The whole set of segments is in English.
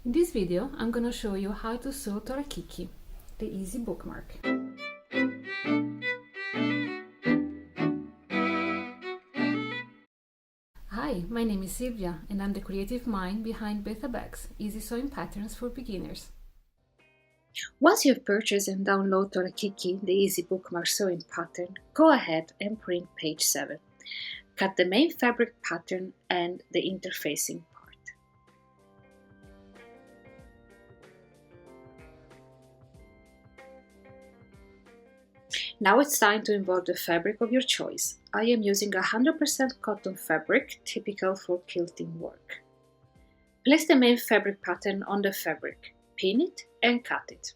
In this video, I'm going to show you how to sew Torakiki, the easy bookmark. Hi, my name is Silvia and I'm the creative mind behind Beta Bags, easy sewing patterns for beginners. Once you've purchased and download Torakiki, the easy bookmark sewing pattern, go ahead and print page 7. Cut the main fabric pattern and the interfacing part. Now it's time to involve the fabric of your choice. I am using 100% cotton fabric, typical for quilting work. Place the main fabric pattern on the fabric, pin it and cut it.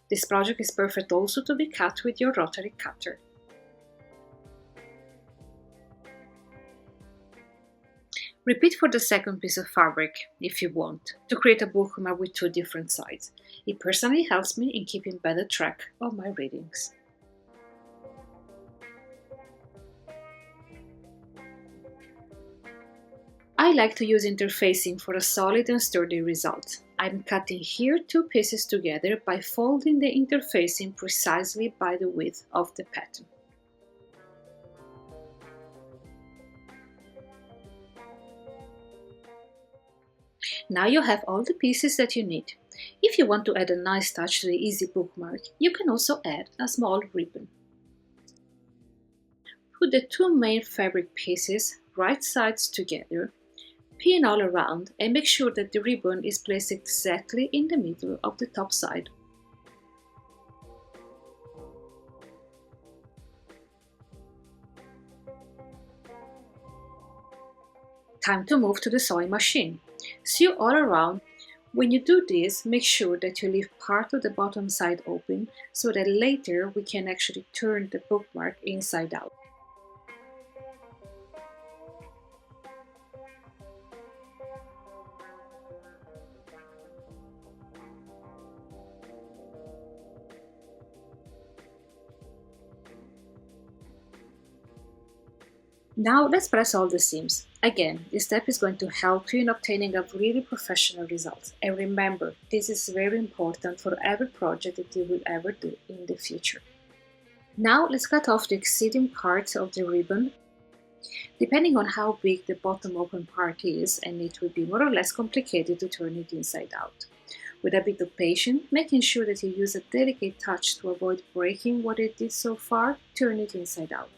This project is perfect also to be cut with your rotary cutter. Repeat for the second piece of fabric, if you want, to create a bookmark with 2 different sides. It personally helps me in keeping better track of my readings. I like to use interfacing for a solid and sturdy result. I'm cutting here 2 pieces together by folding the interfacing precisely by the width of the pattern. Now you have all the pieces that you need. If you want to add a nice touch to the easy bookmark, you can also add a small ribbon. Put the 2 main fabric pieces right sides together, pin all around and make sure that the ribbon is placed exactly in the middle of the top side. Time to move to the sewing machine. Sew all around. When you do this, make sure that you leave part of the bottom side open so that later we can actually turn the bookmark inside out. Now let's press all the seams. Again, this step is going to help you in obtaining a really professional result. And remember, this is very important for every project that you will ever do in the future. Now let's cut off the exceeding part of the ribbon. Depending on how big the bottom open part is, and it will be more or less complicated to turn it inside out. With a bit of patience, making sure that you use a delicate touch to avoid breaking what it did so far, turn it inside out.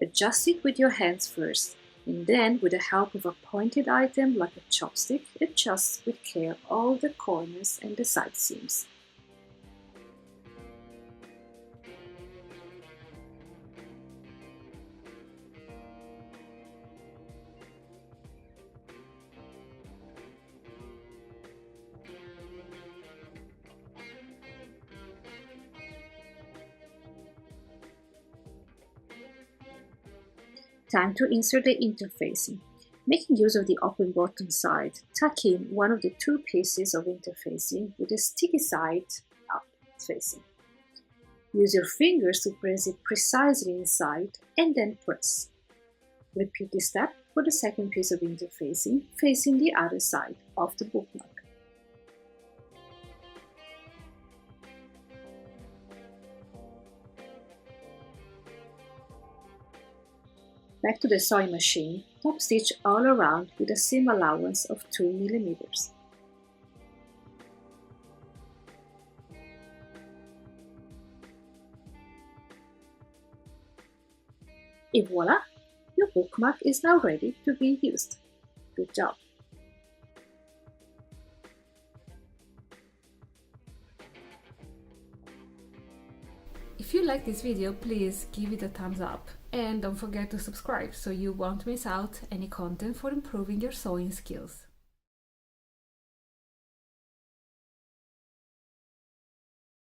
Adjust it with your hands first, and then with the help of a pointed item like a chopstick, adjust with care all the corners and the side seams. Time to insert the interfacing. Making use of the open bottom side, tuck in one of the 2 pieces of interfacing with the sticky side up facing. Use your fingers to press it precisely inside and then press. Repeat this step for the second piece of interfacing facing the other side of the bookmark. Back to the sewing machine, top stitch all around with a seam allowance of 2 mm. And voila! Your bookmark is now ready to be used. Good job! If you like this video, please give it a thumbs up and don't forget to subscribe so you won't miss out any content for improving your sewing skills.